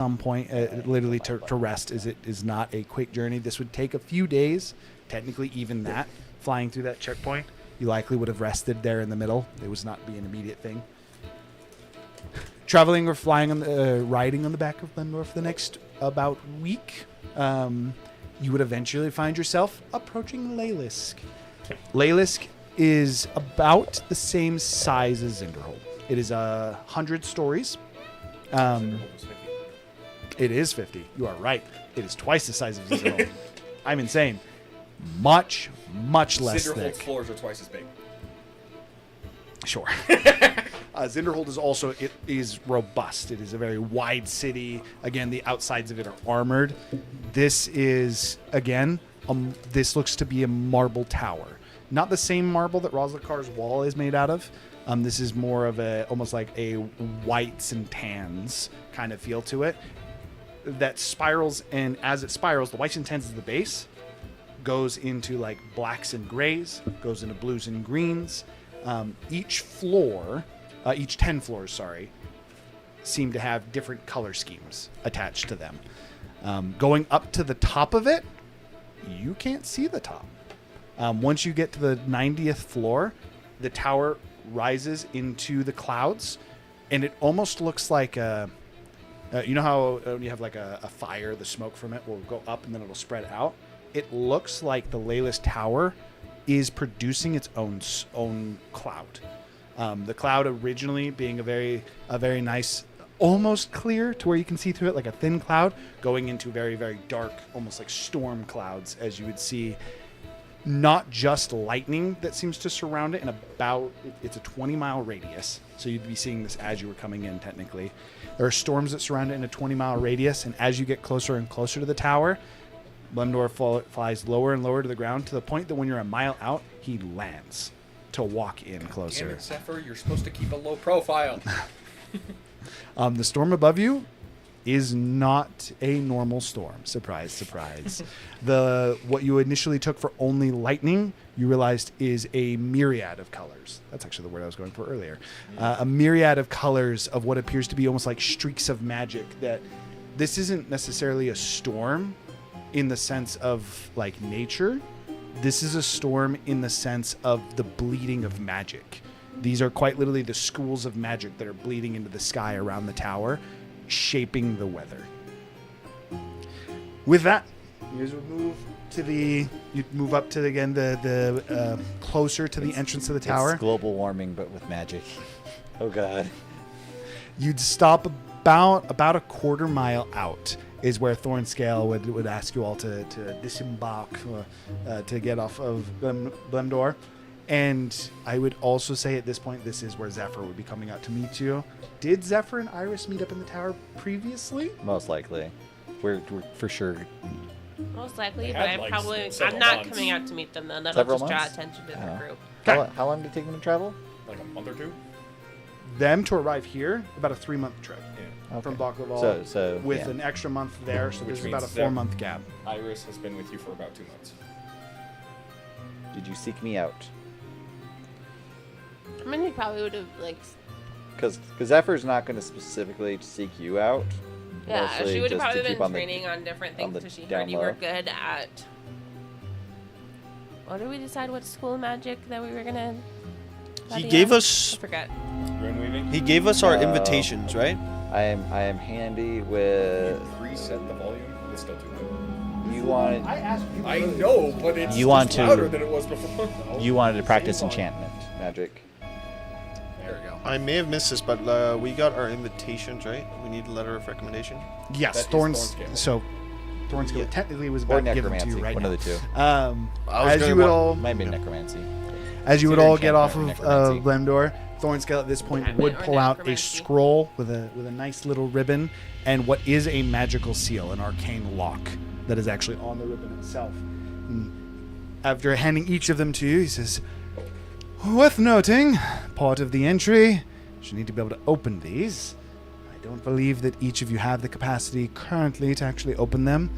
some point, literally to rest, is it is not a quick journey. This would take a few days, technically even that, flying through that checkpoint. You likely would have rested there in the middle. It was not be an immediate thing. Traveling or flying on the, riding on the back of Glenmore for the next about week, you would eventually find yourself approaching Leylisk. Leylisk is about the same size as Zinderhold. It is 100 stories. It is 50. You are right. It is twice the size of Zinderhold. I'm insane. Much less Zinderhold's thick. floors are twice as big. Sure. Zinderhold is also, it is robust. It is a very wide city. Again, the outsides of it are armored. This is, again, this looks to be a marble tower. Not the same marble that Roslikar's wall is made out of. This is more of a, almost like a whites and tans kind of feel to it. That spirals, and as it spirals, the whites and tans is the base, goes into like blacks and grays, goes into blues and greens. Each floor, each 10 floors, sorry, seem to have different color schemes attached to them. Going up to the top of it, you can't see the top. Once you get to the 90th floor, the tower rises into the clouds, and it almost looks like you know how you have like a fire, the smoke from it will go up and then it'll spread out. It looks like the Leylisk Tower is producing its own cloud. The cloud originally being a very nice, almost clear to where you can see through it, like a thin cloud, going into very, very dark, almost like storm clouds, as you would see. Not just lightning that seems to surround it, and it's a 20-mile radius, so you'd be seeing this as you were coming in, technically. There are storms that surround it in a 20-mile radius, and as you get closer and closer to the tower, Blemdor flies lower and lower to the ground, to the point that when you're a mile out, he lands to walk in closer. Damn it, Zephyr, you're supposed to keep a low profile. The storm above you is not a normal storm. Surprise, surprise. What you initially took for only lightning, you realized is a myriad of colors. That's actually the word I was going for earlier. A myriad of colors of what appears to be almost like streaks of magic. That this isn't necessarily a storm in the sense of like nature. This is a storm in the sense of the bleeding of magic. These are quite literally the schools of magic that are bleeding into the sky around the tower, shaping the weather. With that, you guys would move up to the closer to the entrance of the tower. It's global warming, but with magic. Oh God. You'd stop about a quarter mile out is where Thornscale would ask you all to disembark, to get off of Blemdor. And I would also say at this point, this is where Zephyr would be coming out to meet you. Did Zephyr and Iris meet up in the tower previously? Most likely. We're for sure. Most likely, They but had, like, I'm several not months. coming out to meet them then. That'll Several just draw months? attention to the Oh. group. How long did it take them to travel? Like a month or two? Them to arrive here, about a 3-month trip Yeah. from Baklava, So with yeah. an extra month there, so Which this is about a means Zephyr- 4-month gap. Iris has been with you for about 2 months. Did you seek me out? I mean, he probably would have, like, Because Zephyr's not going to specifically seek you out. yeah, Mostly she would have just to probably keep been on the- training on different on things the because she down heard you were low. good at. What did we decide? What school of magic that we were gonna? He study gave on? us I forgot. Rune weaving? he gave us our No. invitations, right? I am handy with. You reset the volume. It's still too loud. You wanted asked you. I know, but it's You want just to- louder than it was before. you wanted to practice enchantment magic. There we go. I may have missed this, but we got our invitations, right? We need a letter of recommendation. Yes, That is Thornscale. So Thornscale Yeah. technically was Or about to give them to necromancy. you right One now. of the two. I was As gonna you would want- all, Might be necromancy. as you would It's either all get off of enchantment or necromancy. Blemdor, Thornscale at this point Enchantment would or pull out a necromancy. scroll with a nice little ribbon and what is a magical seal, an arcane lock that is actually on the ribbon itself. And after handing each of them to you, he says, "Worth noting, part of the entry, you need to be able to open these. I don't believe that each of you have the capacity currently to actually open them.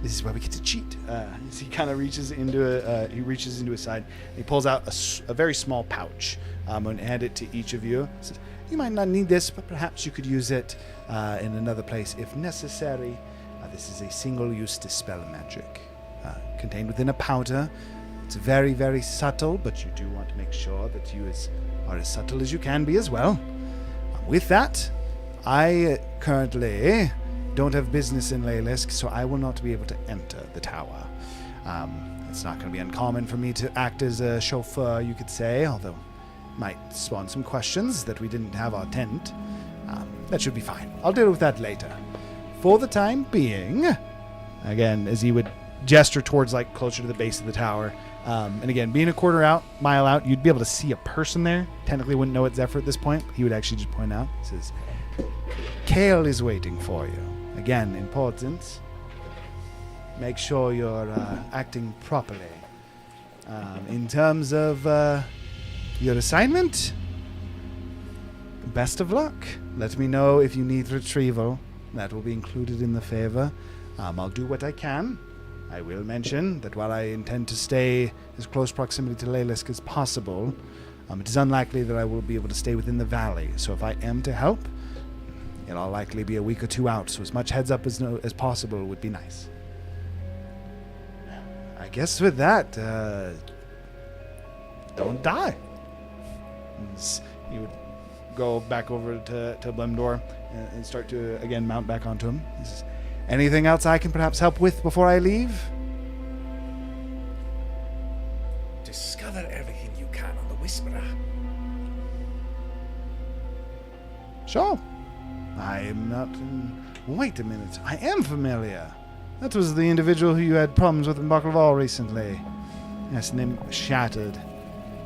This is where we get to cheat." As he kind of reaches into his side. He pulls out a very small pouch and hand it to each of you. He says, You might not need this, but perhaps you could use it in another place if necessary. This is a single-use dispel magic contained within a powder. It's very, very subtle, but you do want to make sure that you are as subtle as you can be as well. With that, I currently don't have business in Leylisk, so I will not be able to enter the tower. It's not going to be uncommon for me to act as a chauffeur, you could say, although it might spawn some questions that we didn't have our tent. That should be fine. I'll deal with that later. For the time being, again, as he would gesture towards like closer to the base of the tower, and again, being a mile out, you'd be able to see a person there. Technically wouldn't know it's Zephyr at this point. He would actually just point out. He says, Kale is waiting for you. Again, important. Make sure you're acting properly. In terms of your assignment, best of luck. Let me know if you need retrieval. That will be included in the favor. I'll do what I can. I will mention that while I intend to stay as close proximity to Leylisk as possible, it is unlikely that I will be able to stay within the valley. So if I am to help, it'll likely be a week or two out. So as much heads up as possible would be nice. I guess with that, don't die. You would go back over to Blemdor and start to, again, mount back onto him. He says, anything else I can perhaps help with before I leave? Discover everything you can on the Whisperer. Sure. I am not... Wait a minute. I am familiar. That was the individual who you had problems with in Baklaval recently. Yes, name shattered.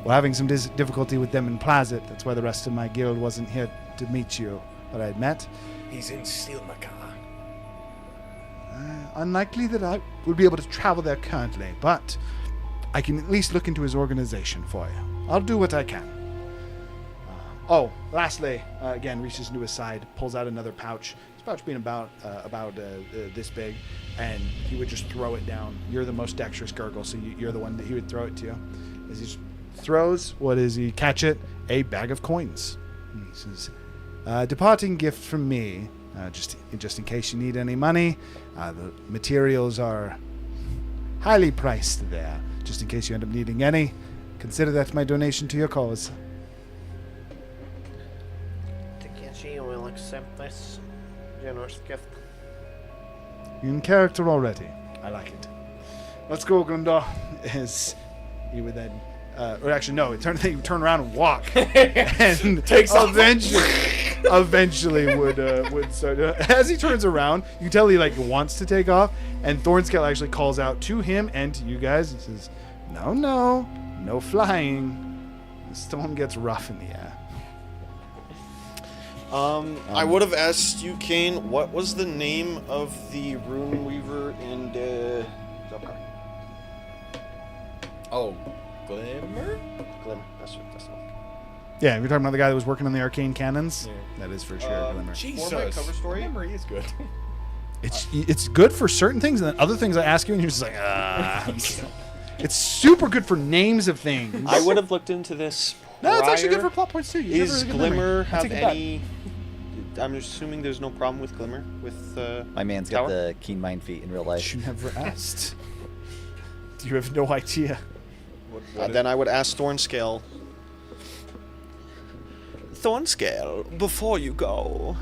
We're having some difficulty with them in Plazit. That's why the rest of my guild wasn't here to meet you. But I had met. He's in Steelmacar. Unlikely that I would be able to travel there currently, but I can at least look into his organization for you. I'll do what I can. Lastly, again, reaches into his side, pulls out another pouch. This pouch being about this big, and he would just throw it down. You're the most dexterous Gurgle, so you're the one that he would throw it to you. As he throws, what is he? Catch it? A bag of coins. And he says, departing gift from me. Just in case you need any money. The materials are highly priced there. Just in case you end up needing any, consider that my donation to your cause. Takeshi will accept this generous gift. You're in character already. I like it. Let's go, Grimdor. As he would then, or actually no, you turn around and walk, and Takes off. Eventually would start. As he turns around, you can tell he like wants to take off, and Thornscale actually calls out to him and to you guys. He says, "No flying. The storm gets rough in the air." I would have asked you, Kane, what was the name of the Rune Weaver in the Zephyr? Oh, Glimmer? Glimmer. That's the one. Yeah, you're talking about the guy that was working on the arcane cannons. Yeah. That is for sure. Glimmer. Jesus. For my cover story? Memory is good. It's good for certain things, and then other things I ask you, and you're just like, It's super good for names of things. I would have looked into this. No, it's actually prior. good for plot points too. Is Glimmer have take it back. any? I'm assuming there's no problem with Glimmer with. My man's Tower? got the keen mind feat in real life. You never asked. You have no idea. Then I would ask Thornscale. Thornscale, before you go,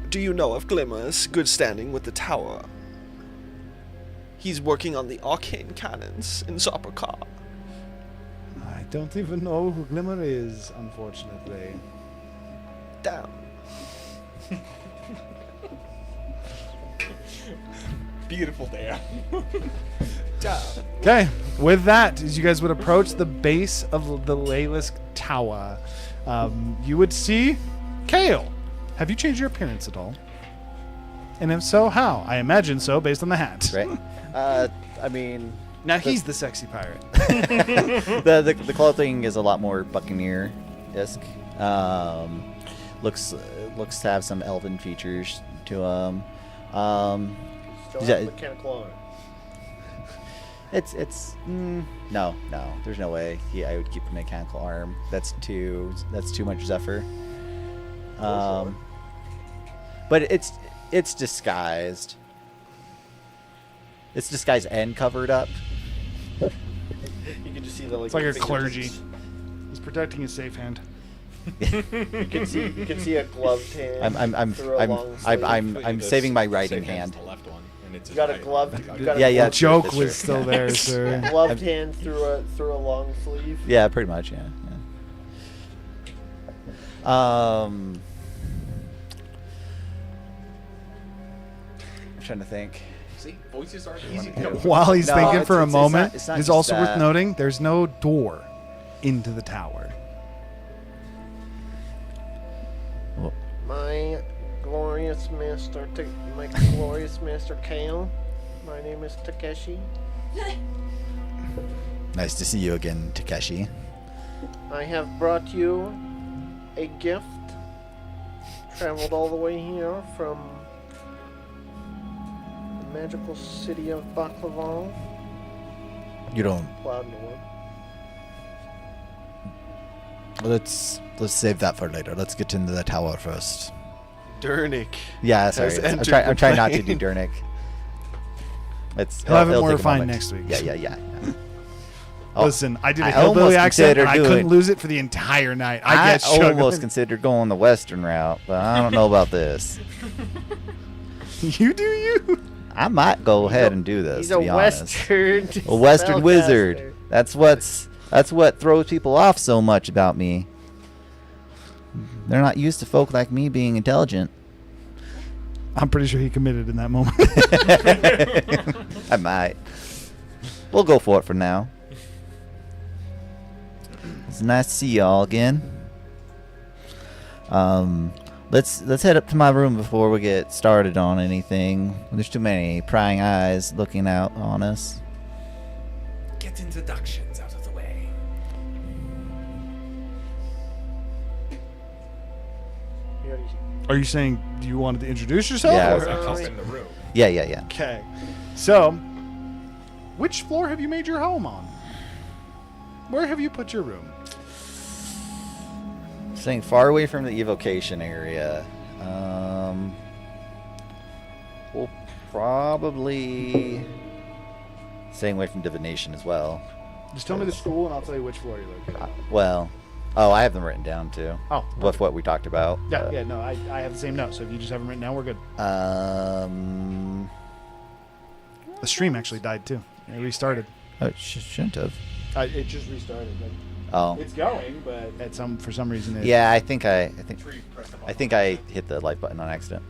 do you know of Glimmer's good standing with the tower? He's working on the arcane cannons in Zoppercar. I don't even know who Glimmer is, unfortunately. Damn. Beautiful day. Okay, with that, as you guys would approach the base of the Leylisk Tower, you would see Kale. Have you changed your appearance at all? And if so, how? I imagine so, based on the hat. Right? I mean, Now he's the sexy pirate. the clothing is a lot more Buccaneer-esque. Looks to have some elven features to him. Mechanical arm. No, there's no way. I would keep a mechanical arm. That's too much Zephyr. But it's disguised. It's disguised and covered up. You can just see the like. It's like a fingertips. clergy. He's protecting his safe hand. You can see a gloved hand. I'm saving my writing hand. The left one, and it's You got a glove. You got a Yeah. The joke that's was true. still there, sir. gloved hand through a long sleeve. Yeah, pretty much. Yeah. I'm trying to think. See, voices are easy. While he's No, thinking it's- for a it's not- moment, it's not it's just also worth that. noting there's no door into the tower. My glorious master Kale. My name is Takeshi. Nice to see you again, Takeshi. I have brought you a gift. Traveled all the way here from the magical city of Baklaval. You don't. Cloud North. Let's save that for later. Let's get into the tower first. Durnick. Yeah, sorry. Has I'm entered the trying not to do plane. Durnick. He'll have it it'll more take a refined moment. next week. Yeah. Oh, Listen, I did a I hillbilly almost accent and I considered couldn't doing- lose it for the entire night. I I get struggling. almost considered going the western route, but I don't know about this. You do you. I might go ahead and do this. He's to a be honest. western. A western spellcaster. wizard. That's what throws people off so much about me. They're not used to folk like me being intelligent. I'm pretty sure he committed in that moment. I might. We'll go for it for now. It's nice to see y'all again. Let's head up to my room before we get started on anything. There's too many prying eyes looking out on us. Get introductions out of the way. He already- Are you saying do you wanted to introduce yourself? Yeah. or- Up in the room. Yeah. Okay. So, which floor have you made your home on? Where have you put your room? Staying far away from the evocation area. We'll probably staying away from divination as well. Just tell me the school and I'll tell you which floor you're located. I have them written down too. Oh, With what we talked about. yeah, no, I have the same note. So if you just have them written down, we're good. The stream actually died too. It restarted. Oh, it shouldn't have. It just restarted. Oh. It's going, but for some reason it. Yeah, I think I hit the like button on accident.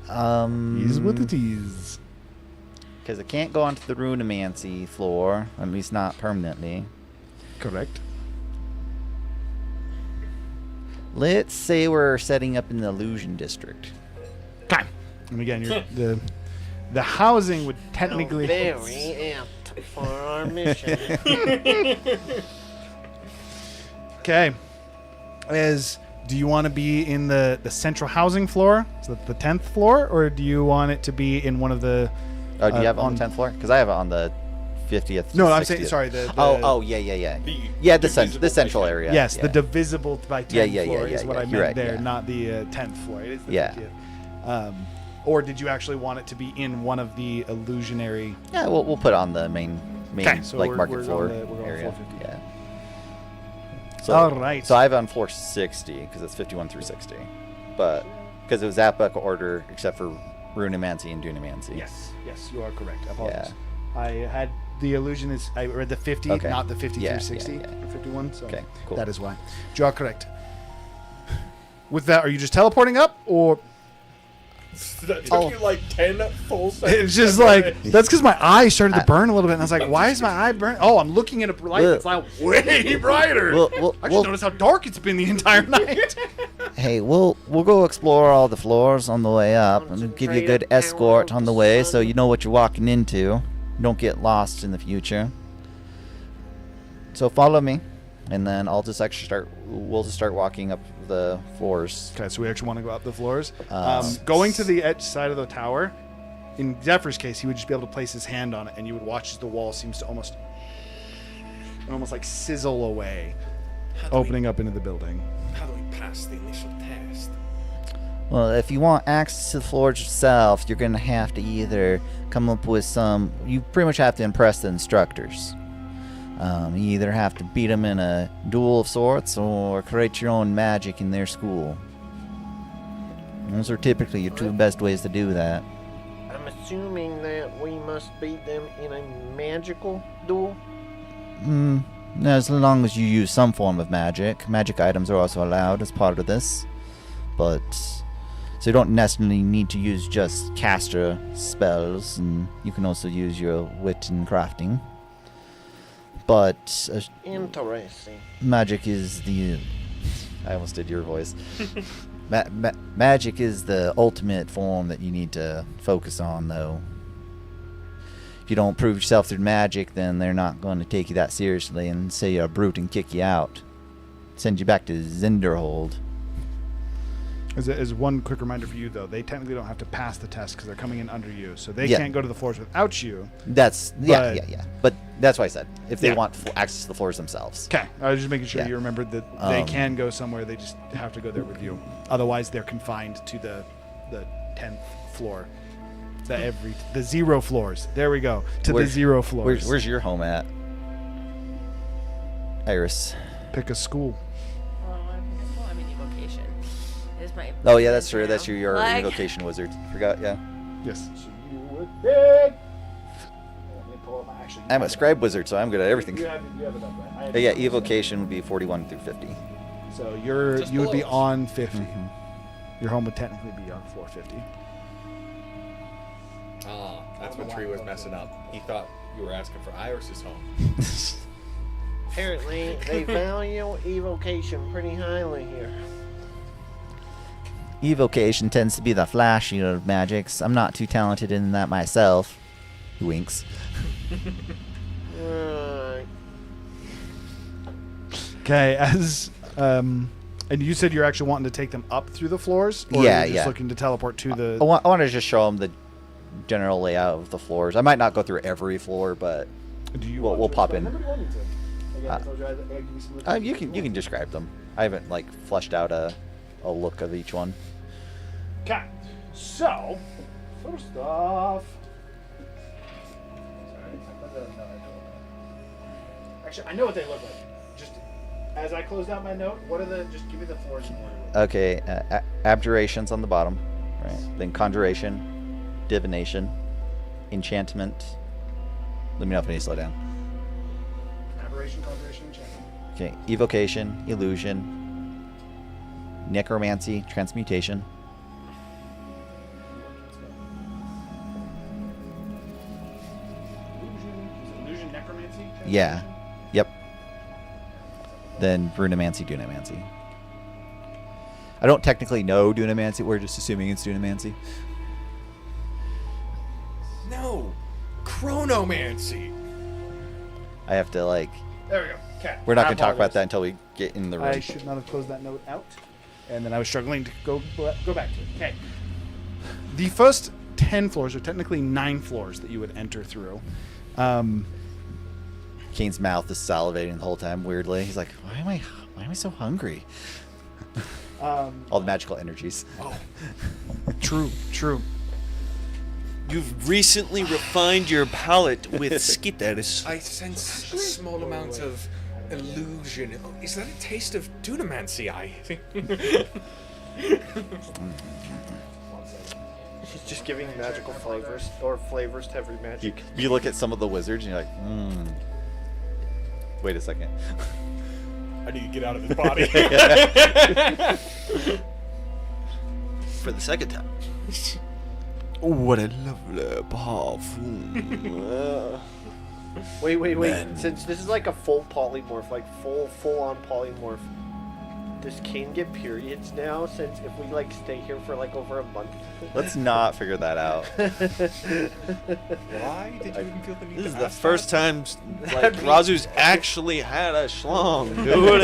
Is what it is. Because I can't go onto the runemancy floor, at least not permanently. Correct. Let's say we're setting up in the illusion district. Okay. And again, the housing would technically. Very apt for our mission. Okay. Do you want to be in the central housing floor, so the 10th floor, or do you want it to be in one of the? Oh, do you have it on the 10th floor? Because I have it on the 50th. No, 60th. I'm saying sorry. The Yeah. The Yeah, divisible the central place. area. Yes, yeah. the divisible by 10th floor is what I meant You're right, there, yeah. not the 10th floor. It is the Yeah. 50th. Or did you actually want it to be in one of the illusionary? Yeah, we'll put it on the main Okay, so like we're market on floor we're on area. 450. Yeah. So, All right. So I have it on floor 60 because it's 51 through 60, but because it was alphabetical order except for runemancy and dunamancy. Yes, you are correct. I apologize. I had the illusion is I read the 50, Okay. not the 50 Yeah, through 60 yeah. or 51. So Okay, cool. that is why. You are correct. With that, are you just teleporting up, or That took you like 10 full seconds. it's just like that's because my eye started to burn a little bit, and I was like, "Why is my eye burn?" Oh, I'm looking at a light that's like way brighter. I just noticed how dark it's been the entire night. Hey, we'll go explore all the floors on the way up and give you a good escort on the way so you know what you're walking into. Don't get lost in the future. So follow me, and then we'll just start walking up the floors. Okay, so we actually want to go up the floors. Um, Going to the edge side of the tower. In Zephyr's case, he would just be able to place his hand on it, and you would watch as the wall seems to almost like sizzle away, opening up into the building. How do we pass the initial test? Well, if you want access to the forge itself, you're going to have to either come up with some... You pretty much have to impress the instructors. You either have to beat them in a duel of sorts or create your own magic in their school. Those are typically your two best ways to do that. I'm assuming that we must beat them in a magical duel. As long as you use some form of magic. Magic items are also allowed as part of this. But... So you don't necessarily need to use just caster spells, and you can also use your wit and crafting. But Interesting. magic is the... I almost did your voice. Magic is the ultimate form that you need to focus on, though. If you don't prove yourself through magic, then they're not going to take you that seriously and say you're a brute and kick you out. Send you back to Zinderhold. As one quick reminder for you, though, they technically don't have to pass the test because they're coming in under you, so they Yeah. can't go to the floors without you. That's... Yeah. But that's why I said, if they Yeah. want access to the floors themselves. Okay, I was just making sure Yeah. you remembered that they can go somewhere. They just have to go there with you. Otherwise, they're confined to the 10th floor. The 0 floors. There we go. To the 0 floors. Where's your home at? Iris. Pick a school. I mean, evocation is my. Oh yeah, that's true. now. That's your Like- evocation wizard. Forgot, yeah. Yes. I'm a scribe wizard, so I'm good at everything. You have it up, right? Yeah, evocation would be 41 through 50. So Just you would be below us. on 50. Mhm. Your home would technically be on floor 50. Ah, that's what Tree was messing up. He thought you were asking for Iris's home. Apparently, they value evocation pretty highly here. Evocation tends to be the flashier of magics. I'm not too talented in that myself. Winks. Right. Okay, and you said you're actually wanting to take them up through the floors? Or Yeah, you're just yeah. looking to teleport to the... I want to just show them the general layout of the floors. I might not go through every floor, but Do you we'll want to pop explain in. them or do you want me to? Again, I told you I'd give you some you can describe them. I haven't like fleshed out a look of each one. Okay, so first off, actually, I know what they look like. Just as I closed out my note, what are the? Just give me the floors in order. Okay, abjurations on the bottom, right? Then conjuration, divination, enchantment. Let me know if I need to slow down. Aberration, conjuration, enchantment. Okay, evocation, illusion, necromancy, transmutation, Illusion, necromancy. yeah, yep. Then runomancy, dunamancy. I don't technically know dunamancy. We're just assuming it's dunamancy. No, chronomancy. I have to like. There we go. Okay. We're not going to talk about that until we get in the room. I should not have closed that note out, and then I was struggling to go back to it. Okay. The first 10 floors are technically 9 floors that you would enter through. Kane's mouth is salivating the whole time. Weirdly, he's like, "Why am I so hungry?" All the magical energies. True. You've recently refined your palate with skitters. I sense a small amount of illusion. Oh, is that a taste of dunamancy? I think. He's just giving magical flavors or flavors to every magic. You look at some of the wizards and you're like, wait a second. I need to get out of this body. For the second time. What a lovely parfum. Wait. Since this is like a full polymorph, like full-on polymorph, does Kane get periods now? Since if we like stay here for like over a month. Let's not figure that out. Why did you even feel the need This to is the ask first that? time like Razu's actually had a schlong, dude.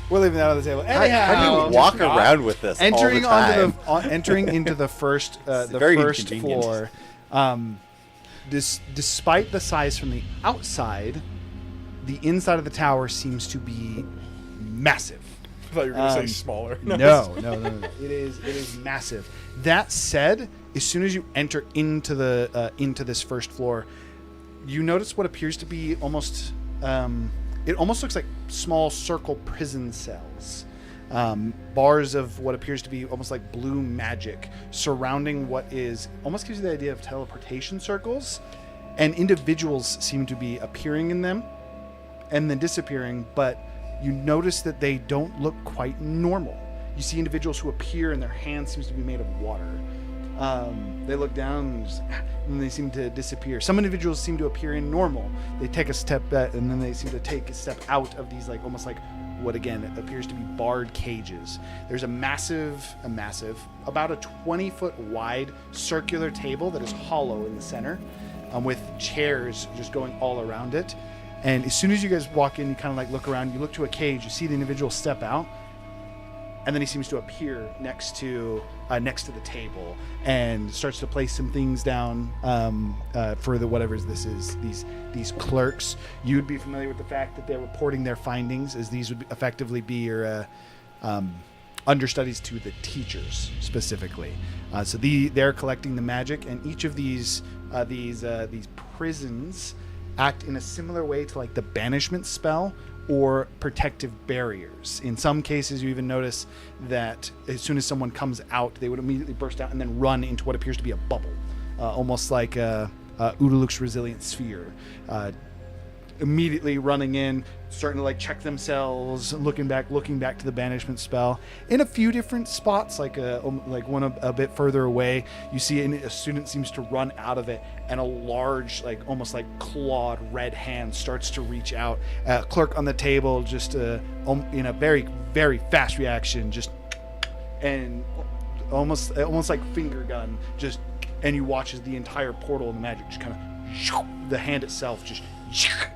We're leaving that on the table. How Anyhow, do you walk around with this entering all the onto time? entering into the first very first inconvenient. floor. Despite the size from the outside, the inside of the tower seems to be massive. thought you were going to say Um, smaller. No. It is massive. That said, as soon as you enter into this first floor, you notice what appears to be almost it almost looks like small circle prison cells. Bars of what appears to be almost like blue magic surrounding what is almost gives you the idea of teleportation circles, and individuals seem to be appearing in them and then disappearing, but you notice that they don't look quite normal. You see individuals who appear and their hand seems to be made of water. They look down and they seem to disappear. Some individuals seem to appear in normal. They take a step back and then they seem to take a step out of these like almost like what again appears to be barred cages. There's a massive, about a 20-foot wide circular table that is hollow in the center, with chairs just going all around it. And as soon as you guys walk in, you kind of like look around, you look to a cage, you see the individual step out, and then he seems to appear next to the table and starts to place some things down for the whatever this is. These clerks. You'd be familiar with the fact that they're reporting their findings, as these would effectively be your understudies to the teachers specifically. So they're collecting the magic, and each of these prisons act in a similar way to like the banishment spell or protective barriers. In some cases, you even notice that as soon as someone comes out, they would immediately burst out and then run into what appears to be a bubble, almost like Udaluk's resilient sphere. Immediately running in, starting to like check themselves, looking back to the banishment spell. In a few different spots, like one a bit further away, you see a student seems to run out of it, and a large, like almost like clawed red hand starts to reach out. Clerk on the table, just in a very, very fast reaction, just and almost like finger gun, just, and you watch as the entire portal of the magic just kind of, the hand itself just,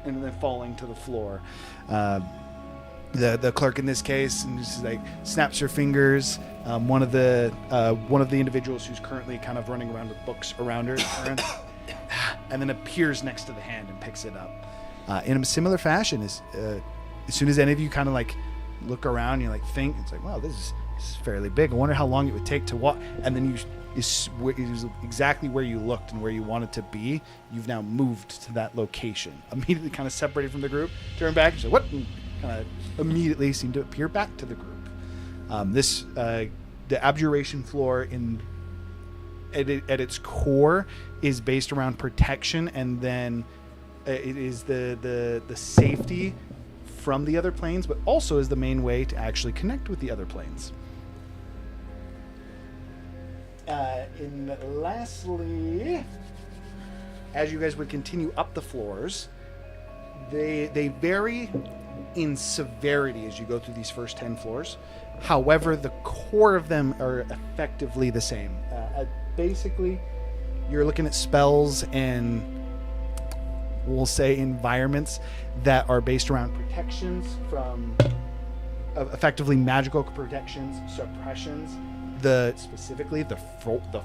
and then falling to the floor. The clerk in this case, and just like snaps her fingers. One of the individuals who's currently kind of running around with books around her, and then appears next to the hand and picks it up. In a similar fashion, as soon as any of you kind of like look around, you like think it's like, wow, this is fairly big. I wonder how long it would take to walk. And then is exactly where you looked and where you wanted to be. You've now moved to that location. Immediately kind of separated from the group, turn back and say, what? And kind of immediately seem to appear back to the group. The abjuration floor at its core is based around protection, and then it is the safety from the other planes, but also is the main way to actually connect with the other planes. And lastly, as you guys would continue up the floors, they vary in severity as you go through these first 10 floors. However, the core of them are effectively the same. Basically, you're looking at spells and we'll say environments that are based around protections from effectively magical protections, suppressions. Specifically the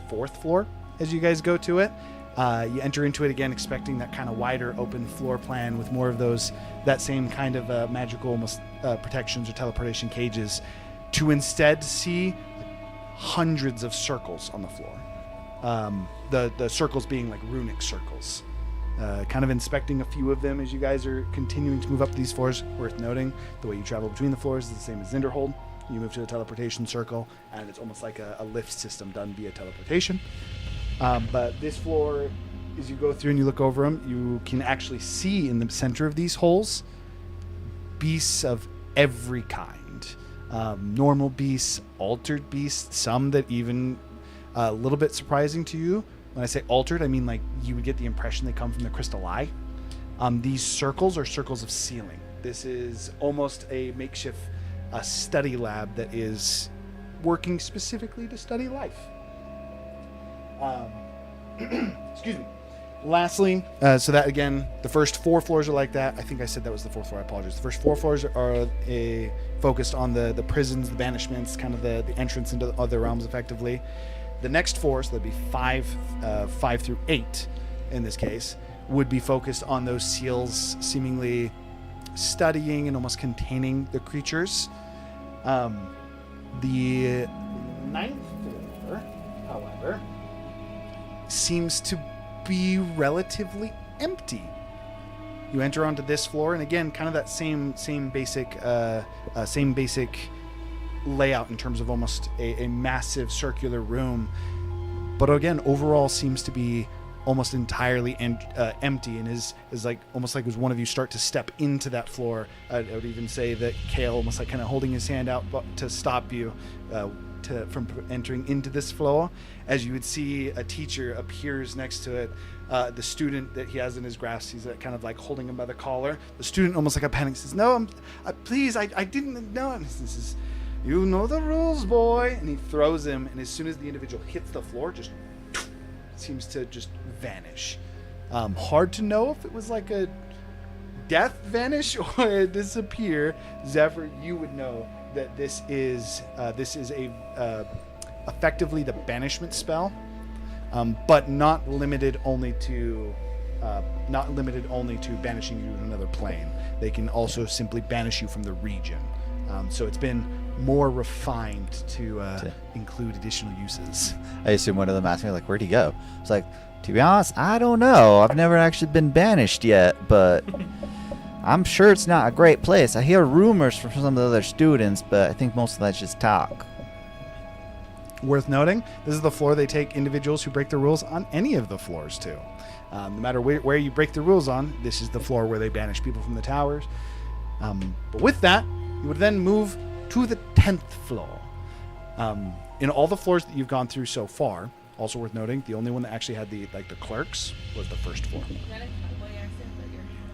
fourth floor, as you guys go to it, you enter into it again expecting that kind of wider open floor plan with more of that same kind of magical almost protections or teleportation cages, to instead see hundreds of circles on the floor. The circles being like runic circles. Kind of inspecting a few of them as you guys are continuing to move up these floors. Worth noting, the way you travel between the floors is the same as Zinderhold. You move to the teleportation circle, and it's almost like a lift system done via teleportation. But this floor, as you go through and you look over them, you can actually see in the center of these holes beasts of every kind. Normal beasts, altered beasts, some that even a little bit surprising to you. When I say altered, I mean like you would get the impression they come from the crystal eye. These circles are circles of sealing. This is almost a makeshift study lab that is working specifically to study life. Excuse me. Lastly, so that again, the first 4 floors are like that. I think I said that was the 4th floor. I apologize. The first 4 floors are focused on the prisons, the banishments, kind of the entrance into the other realms effectively. The next 4, so that'd be 5 through 8 in this case, would be focused on those seals seemingly studying and almost containing the creatures. The ninth floor, however, seems to be relatively empty. You enter onto this floor, and again, kind of that same basic layout in terms of almost a massive circular room. But again, overall seems to be almost entirely empty, and is like almost like as one of you start to step into that floor. I would even say that Kale almost like kind of holding his hand out to stop you from entering into this floor. As you would see, a teacher appears next to it. The student that he has in his grasp, he's kind of like holding him by the collar. The student, almost like a panic, says, "No, please, I didn't know." And this is, "You know the rules, boy." And he throws him, and as soon as the individual hits the floor, just seems to just vanish. Hard to know if it was like a death vanish or a disappear. Zephyr, you would know that this is effectively the banishment spell, but not limited only to banishing you to another plane. They can also simply banish you from the region. So it's been more refined to include additional uses. I assume one of them asked me, like, where'd he go? It's like, to be honest, I don't know. I've never actually been banished yet, but I'm sure it's not a great place. I hear rumors from some of the other students, but I think most of that's just talk. Worth noting, this is the floor they take individuals who break the rules on any of the floors to. No matter where you break the rules on, this is the floor where they banish people from the towers. But with that, you would then move to the 10th floor. In all the floors that you've gone through so far, also worth noting, the only one that actually had the clerks was the first floor. Is that a cowboy accent, but your hand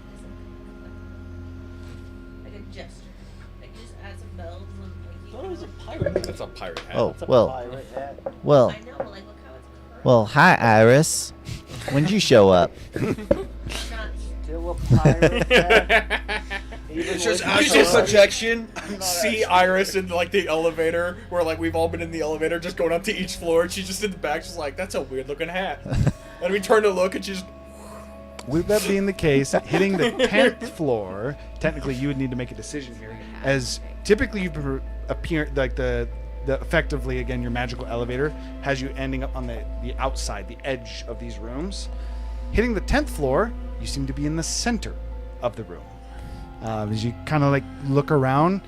isn't like a gesture? Like you just add some bells and I thought it was a pirate. That's a pirate hat. Oh, It's a well, pirate hat. well, I know, but like look how it's curved. well, hi, Iris. When'd you show up? Not Still a pirate hat. Even It's just with actual the- projection. See Iris in like the elevator, where like we've all been in the elevator, just going up to each floor, and she's just in the back, she's like, "That's a weird looking hat." And we turn to look, and she's With that being the case, hitting the 10th floor, technically you would need to make a decision here, as typically you've appeared like the effectively, again, your magical elevator has you ending up on the outside, the edge of these rooms. Hitting the 10th floor, you seem to be in the center of the room. As you kind of like look around,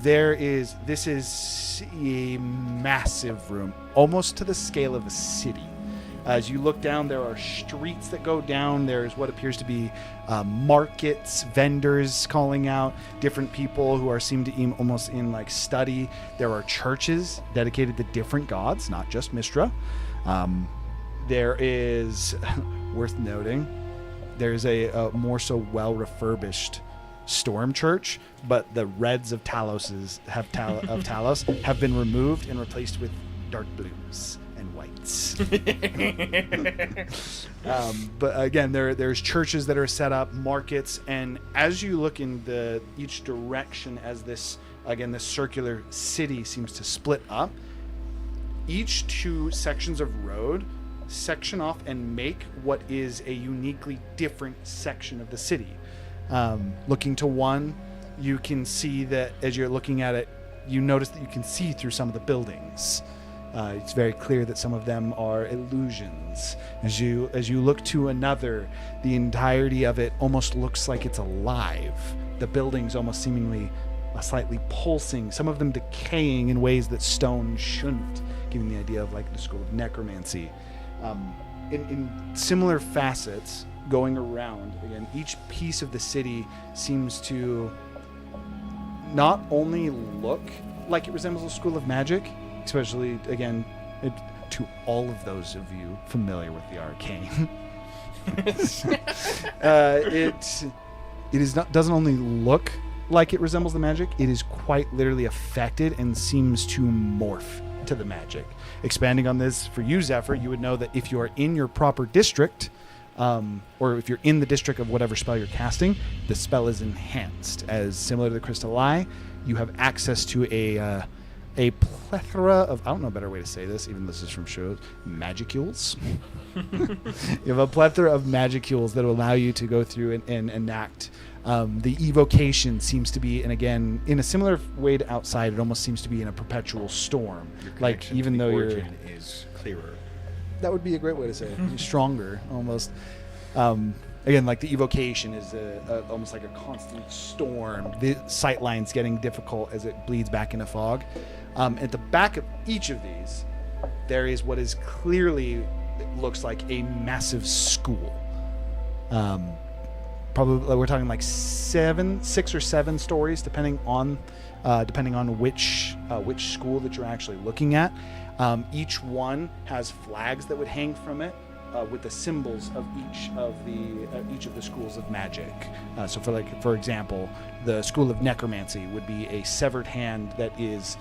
this is a massive room, almost to the scale of a city. As you look down, there are streets that go down. There's what appears to be markets, vendors calling out, different people who seem to be almost in like study. There are churches dedicated to different gods, not just Mistra. There is, worth noting, there's a more so well refurbished Storm Church, but the reds of Talos have been removed and replaced with dark blues and whites. But again, there's churches that are set up, markets, and as you look in each direction, as this circular city seems to split up, each two sections of road section off and make what is a uniquely different section of the city. Looking to one, you can see that as you're looking at it, you notice that you can see through some of the buildings. It's very clear that some of them are illusions. As you look to another, the entirety of it almost looks like it's alive. The buildings almost seemingly slightly pulsing, some of them decaying in ways that stone shouldn't, giving the idea of like the school of necromancy. In similar facets, going around, again, each piece of the city seems to not only look like it resembles a school of magic, especially, again, to all of those of you familiar with the arcane. Doesn't only look like it resembles the magic, it is quite literally affected and seems to morph to the magic. Expanding on this, for you, Zephyr, you would know that if you are in your proper district, or if you're in the district of whatever spell you're casting, the spell is enhanced. As similar to the Crystal Eye, you have access to a plethora of, I don't know a better way to say this, even though this is from shows, magicules. You have a plethora of magicules that will allow you to go through and enact. The evocation seems to be, and again, in a similar way to outside, it almost seems to be in a perpetual storm. Like, even though you're... is clearer. That would be a great way to say it. You're stronger, almost. Again, like the evocation is almost like a constant storm. The sight line's getting difficult as it bleeds back into fog. At the back of each of these, there is what is clearly, it looks like a massive school. Probably we're talking like 6 or 7 stories, depending on which school that you're actually looking at. Each one has flags that would hang from it with the symbols of each of the schools of magic. So for example, the school of necromancy would be a severed hand that is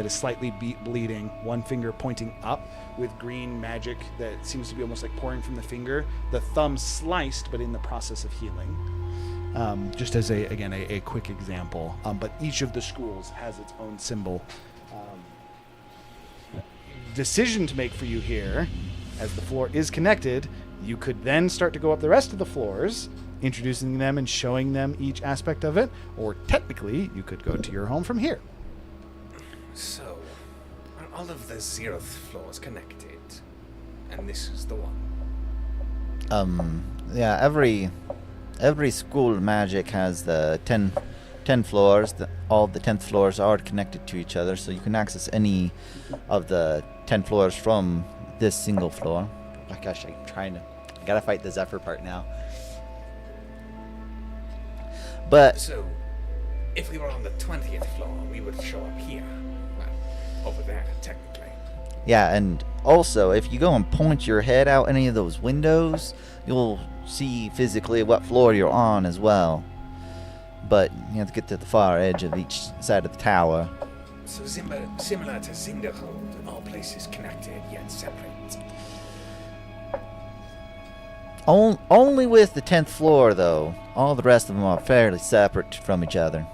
slightly bleeding, one finger pointing up with green magic that seems to be almost like pouring from the finger. The thumb sliced, but in the process of healing. Just as a quick example. But each of the schools has its own symbol. Decision to make for you here, as the floor is connected, you could then start to go up the rest of the floors, introducing them and showing them each aspect of it, or technically you could go to your home from here. So, are all of the 0th floors connected? And this is the one? Yeah, every school of magic has the 10 floors. All the 10th floors are connected to each other, so you can access any of the 10 floors from this single floor. Oh my gosh, I gotta fight the Zephyr part now. But So, if we were on the 20th floor, we would show up here. Well, over there, technically. yeah, and also if you go and point your head out any of those windows, you'll see physically what floor you're on as well. But you have to get to the far edge of each side of the tower. So similar to Zinderhold, all places connected yet separate. Only with the 10th floor, though. All the rest of them are fairly separate from each other.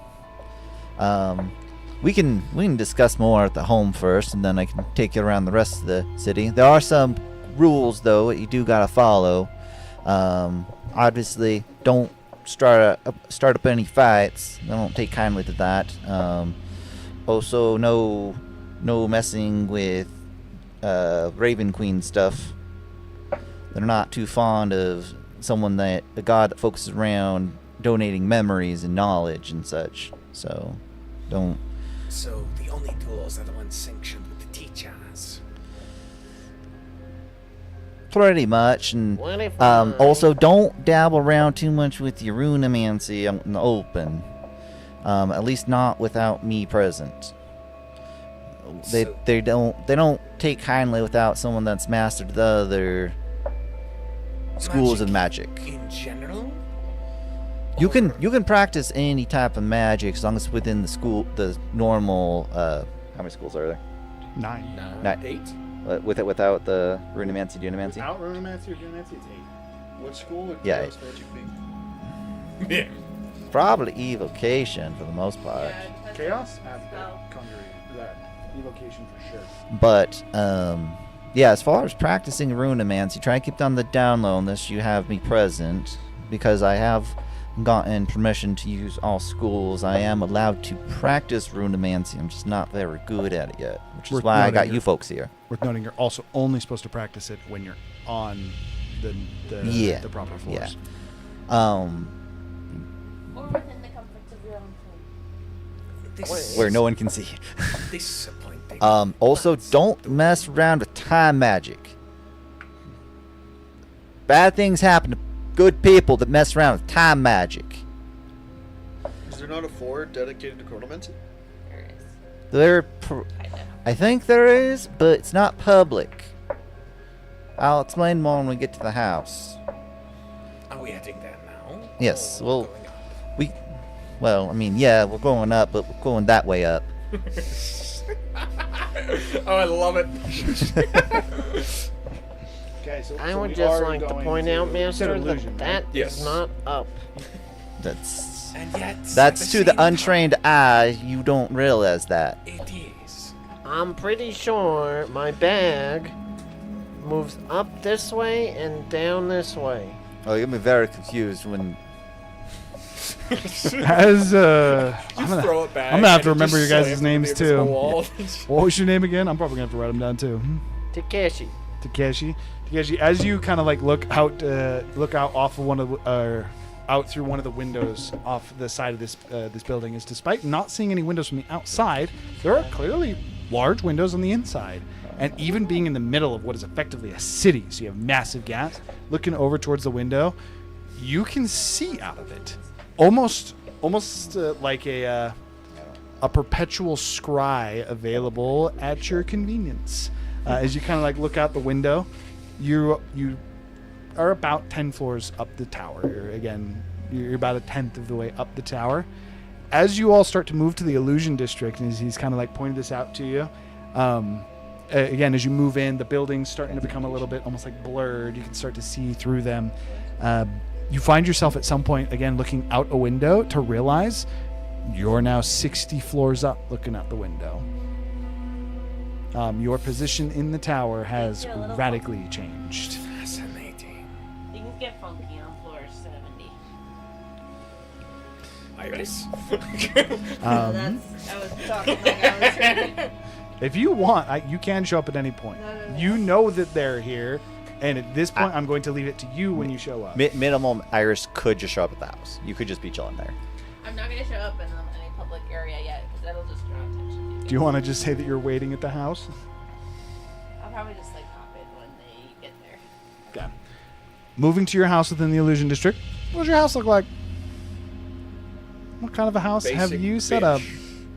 We can discuss more at the home first, and then I can take you around the rest of the city. There are some rules, though, that you do gotta follow. Obviously, don't start up any fights. I don't take kindly to that. Also, no messing with Raven Queen stuff. They're not too fond of a god that focuses around donating memories and knowledge and such. So, don't. So the only duels are the ones sanctioned with the teachers. Pretty much, and also don't dabble around too much with your runemancy out in the open. At least not without me present. They don't take kindly without someone that's mastered the other schools of magic. In general? You can practice any type of magic as long as it's within the normal. How many schools are there? 9. Nine. 8? Without the runemancy, dunamancy. Without runemancy or dunamancy, it's 8. What school would Yeah. chaos magic be? Yeah. Probably evocation for the most part. Yeah, Chaos? Spell. Conjuring. That. Evocation for sure. But yeah, as far as practicing runemancy, try and keep it on the down low unless you have me present, because I have gotten permission to use all schools. I am allowed to practice runemancy. I'm just not very good at it yet, which is Worth why I got noting you folks here. Worth noting, you're also only supposed to practice it when you're on the proper floors. Yeah. Or within the comforts of your own home. This Where no one can see. disappointing. Also, don't mess around with time magic. Bad things happen to good people that mess around with time magic. Is there not a floor dedicated to chronomancy? There is. There, Kinda. I think there is, but it's not public. I'll explain more when we get to the house. Are we heading there now? Yes, Or well, going up? Well, I mean, yeah, we're going up, but we're going that way up. Oh, I love it. Okay, so I so would we just are like to going point out, Master, illusion, that right? that is Yes. not up. That's And yet, that's at to the the same time, untrained eye. You don't realize that. It is. I'm pretty sure my bag moves up this way and down this way. Oh, you get me very confused when. As I'm gonna, throw it back. I'm gonna have to and it remember just your slams guys' into the names invisible too. wall. What was your name again? I'm probably gonna have to write them down too. Takeshi. Takeshi. As you kind of like look out off of one of out through one of the windows off the side of this building, is despite not seeing any windows from the outside, there are clearly large windows on the inside. And even being in the middle of what is effectively a city, so you have massive gaps, looking over towards the window, you can see out of it, almost like a perpetual scry available at your convenience. As you kind of like look out the window, you are about 10 floors up the tower. You're about a tenth of the way up the tower. As you all start to move to the illusion district, and he's kind of like pointed this out to you, again, as you move in, the building's starting to become a little bit almost like blurred. You can start to see through them. You find yourself at some point, again, looking out a window to realize you're now 60 floors up looking out the window. Your position in the tower has radically changed. Fascinating. Things get funky on floor 70. Iris. I was talking like I was. If you want, you can show up at any point. No. You know that they're here, and at this point, I'm going to leave it to you when you show up. Minimum, Iris could just show up at the house. You could just be chilling there. I'm not gonna show up in any public area yet because that'll just draw attention. Do you want to just say that you're waiting at the house? I'll probably just like pop in when they get there. Okay. Moving to your house within the illusion district. What does your house look like? What kind of a house have Basic you set bitch.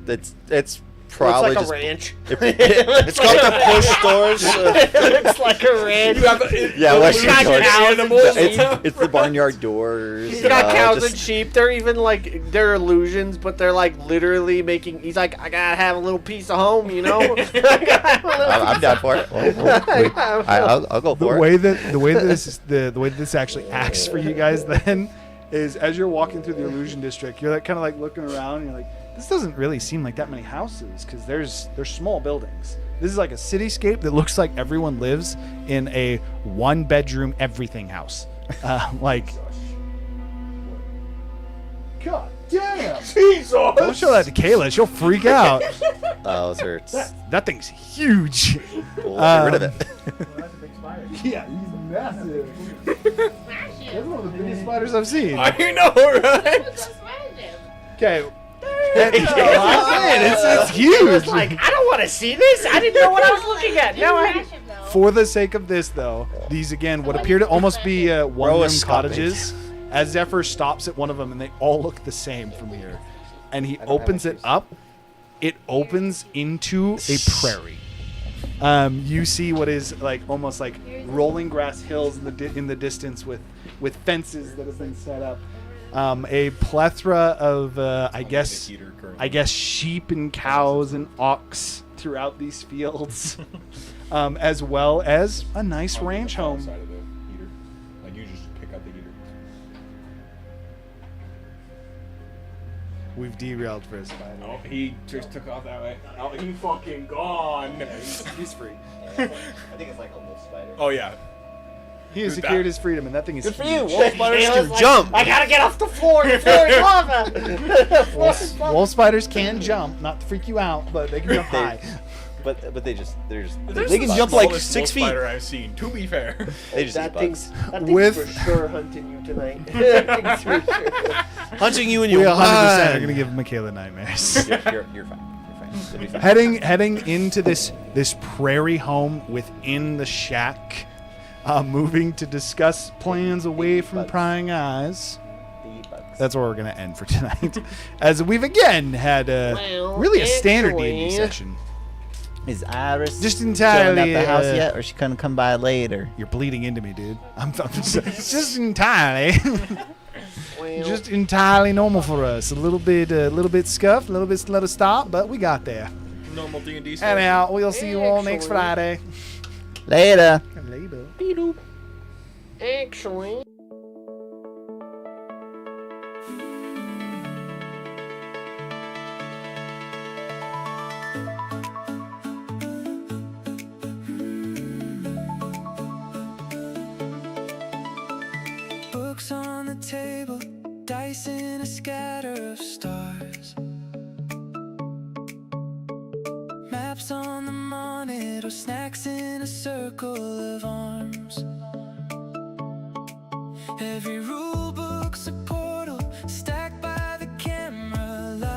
up? It's probably Looks like just a ranch. it's got the push doors. It looks like a ranch. You have Yeah, what's He's got your cows and sheep. It's the barnyard doors. He's got cows just- and sheep. They're even like they're illusions, but they're like literally making. He's like, I gotta have a little piece of home, you know. I'm down for it. I'll go The for it. way that this actually acts for you guys then is as you're walking through the illusion district, you're like kind of like looking around and you're like, this doesn't really seem like that many houses because there's small buildings. This is like a cityscape that looks like everyone lives in a 1-bedroom everything house. God damn! Jesus! Don't show that to Kayla. She'll freak out. Oh, it hurts. That thing's huge. We'll get rid of it. Yeah, he's massive. That's one of the biggest spiders I've seen. I know, right? What's smash him? Okay. It's huge. Like, I don't want to see this. I didn't know what I was looking at. Now I. Smash him though. For the sake of this, though, these again would appear to almost be one-room stopping. cottages. As Zephyr stops at one of them, and they all look the same from here, and he opens it up, it opens into a prairie. You see what is like almost like rolling grass hills in the distance with fences that have been set up. A plethora of I guess sheep and cows and ox throughout these fields, as well as a nice ranch home. Side of the heater. Like you just pick up the heater. We've derailed for a spider. Oh, he just took off that way. Oh, he fucking gone. He's free. I think it's like a wolf spider. Oh yeah. He has Who's secured that? his freedom, and that thing is Good for huge. you. Wolf spiders can jump. I gotta get off the floor. The floor is lava. The floor is lava. Wolf spiders can jump, not to freak you out, but they can jump high. But they can the jump like smallest 6 wolf feet. spider I've seen. To be fair. They just That eat thing's, bugs. that thing's With- for sure hunting you tonight. That thing's for sure. Hunting you in We your 100% are mind. gonna give Michaela nightmares. You're fine. You're fine. It'll be fine. heading into this prairie home within the shack, moving to discuss plans away from prying eyes. They eat bugs. That's where we're gonna end for tonight, as we've again had Well, really a standard actually- D&D session. Is Iris Just chilling entirely at the house uh, yet, or she gonna come by later? You're bleeding into me, dude. I'm just entirely, Well, just entirely normal for us. A little bit scuffed, a little bit slow to stop, but we got there. Normal D&D stuff. Anyhow, we'll see you all next Excellent. Friday. Later. Later. actually. in a scatter of stars. Maps on the monitor, snacks in a circle of arms. Every rule book's a portal, stacked by the camera light.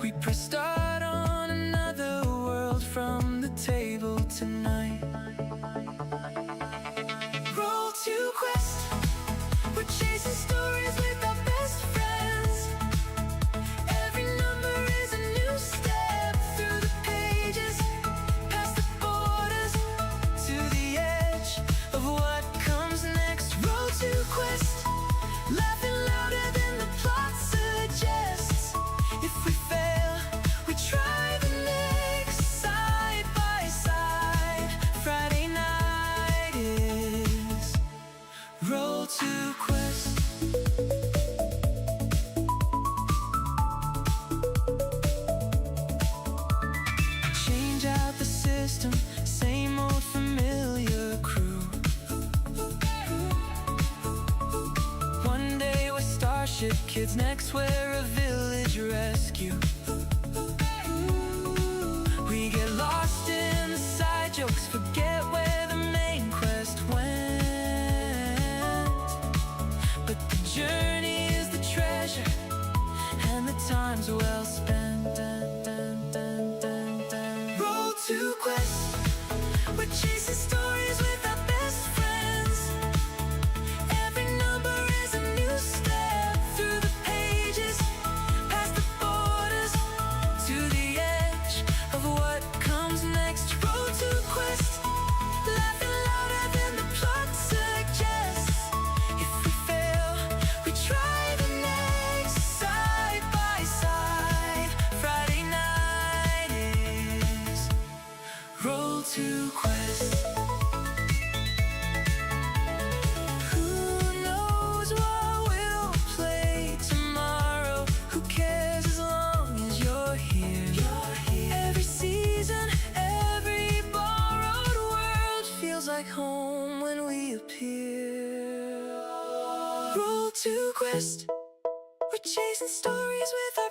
We press start on another world from the table tonight. Roll to quest, we're chasing stories with our best friends. Every number is a new step through the pages, past the borders, to the edge of what comes next. Roll to quest, laughing louder than the plot suggests. If we fail, we try the next. Side by side, Friday night is roll to quest. Change out the system, same old familiar crew. One day we're Starship Kids, next we're a village rescue. We get lost in the side jokes, forget where the main quest went. But the journey is the treasure, and the time's well spent. Roll to quest, we're chasing stories with our best friends. Every number is a new step through the pages, past the borders, to the edge of what comes next. Roll to quest, laughing louder than the plot suggests. If we fail, we try the next. Side by side, Friday night is roll to quest. Who knows what we'll play tomorrow? Who cares as long as you're here? Every season, every borrowed world feels like home when we appear. Roll to quest, we're chasing stories with our